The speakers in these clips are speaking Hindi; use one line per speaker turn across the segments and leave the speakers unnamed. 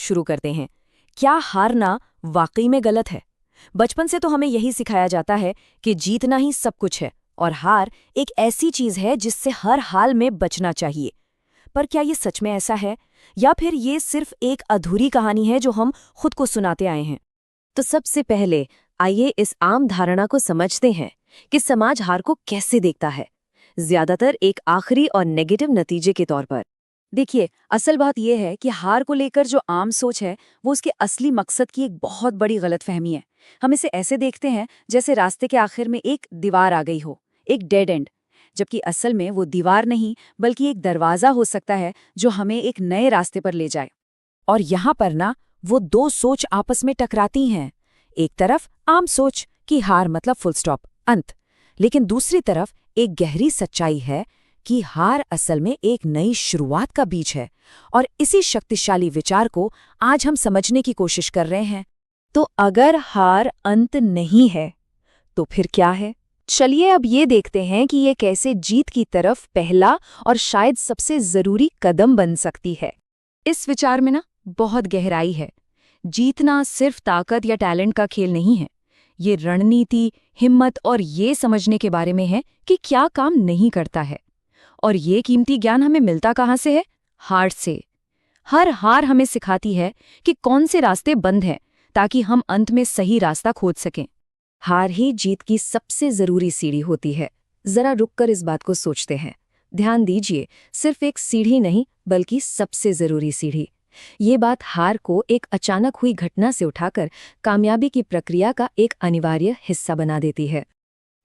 शुरू करते हैं। क्या हारना वाकई में गलत है? बचपन से तो हमें यही सिखाया जाता है कि जीतना ही सब कुछ है और हार एक ऐसी चीज है जिससे हर हाल में बचना चाहिए। पर क्या ये सच में ऐसा है, या फिर ये सिर्फ एक अधूरी कहानी है जो हम खुद को सुनाते आए हैं? तो सबसे पहले आइए इस आम धारणा को समझते हैं कि समाज हार को कैसे देखता है, ज्यादातर एक आखिरी और नेगेटिव नतीजे के तौर पर। देखिए, असल बात यह है कि हार को लेकर जो आम सोच है वो उसके असली मकसद की एक बहुत बड़ी गलतफहमी है। हम इसे ऐसे देखते हैं जैसे रास्ते के आखिर में एक दीवार आ गई हो, एक डेड एंड, जबकि असल में वो दीवार नहीं बल्कि एक दरवाजा हो सकता है जो हमें एक नए रास्ते पर ले जाए। और यहाँ पर ना वो दो सोच आपस में टकराती हैं। एक तरफ आम सोच कि हार मतलब फुल स्टॉप, अंत, लेकिन दूसरी तरफ एक गहरी सच्चाई है कि हार असल में एक नई शुरुआत का बीज है। और इसी शक्तिशाली विचार को आज हम समझने की कोशिश कर रहे हैं। तो अगर हार अंत नहीं है तो फिर क्या है? चलिए अब ये देखते हैं कि ये कैसे जीत की तरफ पहला और शायद सबसे जरूरी कदम बन सकती है। इस विचार में ना बहुत गहराई है। जीतना सिर्फ ताकत या टैलेंट का खेल नहीं है। ये रणनीति, हिम्मत और ये समझने के बारे में है कि क्या काम नहीं करता है। और ये कीमती ज्ञान हमें मिलता कहाँ से है? हार से। हर हार हमें सिखाती है कि कौन से रास्ते बंद हैं ताकि हम अंत में सही रास्ता खोज सकें। हार ही जीत की सबसे जरूरी सीढ़ी होती है। जरा रुककर इस बात को सोचते हैं। ध्यान दीजिए, सिर्फ एक सीढ़ी नहीं बल्कि सबसे जरूरी सीढ़ी। ये बात हार को एक अचानक हुई घटना से उठाकर कामयाबी की प्रक्रिया का एक अनिवार्य हिस्सा बना देती है।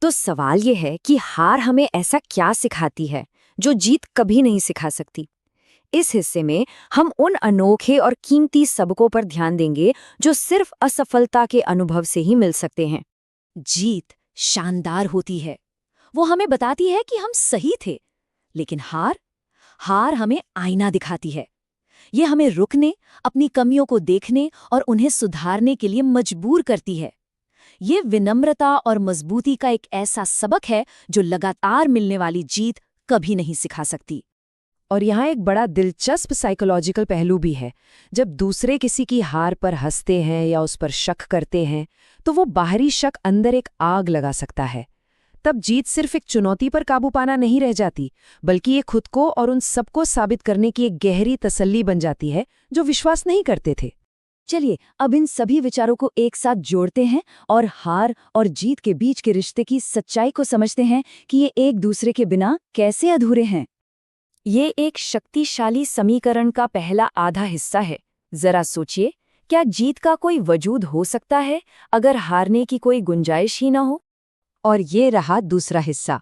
तो सवाल ये है कि हार हमें ऐसा क्या सिखाती है जो जीत कभी नहीं सिखा सकती? इस हिस्से में हम उन अनोखे और कीमती सबकों पर ध्यान देंगे जो सिर्फ असफलता के अनुभव से ही मिल सकते हैं। जीत शानदार होती है, वो हमें बताती है कि हम सही थे, लेकिन हार हमें आईना दिखाती है। ये हमें रुकने, अपनी कमियों को देखने और उन्हें सुधारने के लिए मजबूर करती है। ये विनम्रता और मजबूती का एक ऐसा सबक है जो लगातार मिलने वाली जीत कभी नहीं सिखा सकती। और यहाँ एक बड़ा दिलचस्प साइकोलॉजिकल पहलू भी है। जब दूसरे किसी की हार पर हंसते हैं या उस पर शक करते हैं तो वो बाहरी शक अंदर एक आग लगा सकता है। तब जीत सिर्फ एक चुनौती पर काबू पाना नहीं रह जाती, बल्कि ये खुद को और उन सबको साबित करने की एक गहरी तसल्ली बन जाती है जो विश्वास नहीं करते थे। चलिए अब इन सभी विचारों को एक साथ जोड़ते हैं और हार और जीत के बीच के रिश्ते की सच्चाई को समझते हैं कि ये एक दूसरे के बिना कैसे अधूरे हैं। ये एक शक्तिशाली समीकरण का पहला आधा हिस्सा है। जरा सोचिए, क्या जीत का कोई वजूद हो सकता है अगर हारने की कोई गुंजाइश ही न हो? और ये रहा दूसरा हिस्सा।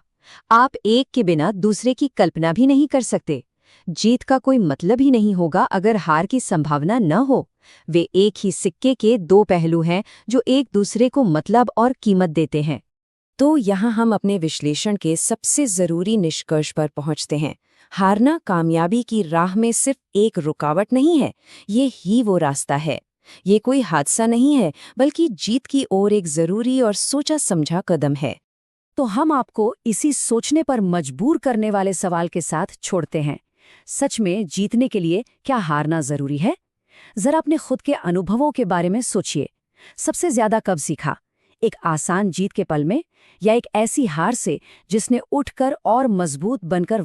आप एक के बिना दूसरे की कल्पना भी नहीं कर सकते। जीत का कोई मतलब ही नहीं होगा अगर हार की संभावना न हो। वे एक ही सिक्के के दो पहलू हैं जो एक दूसरे को मतलब और कीमत देते हैं। तो यहाँ हम अपने विश्लेषण के सबसे जरूरी निष्कर्ष पर पहुँचते हैं। हारना कामयाबी की राह में सिर्फ एक रुकावट नहीं है, ये ही वो रास्ता है। ये कोई हादसा नहीं है, बल्कि जीत की ओर एक जरूरी और सोचा समझा कदम है। तो हम आपको इसी सोचने पर मजबूर करने वाले सवाल के साथ छोड़ते हैं। सच में जीतने के लिए क्या हारना जरूरी है? जरा अपने खुद के अनुभवों के बारे में सोचिए। सबसे ज्यादा कब सीखा? एक आसान जीत के पल में, या एक ऐसी हार से जिसने उठकर और मजबूत बनकर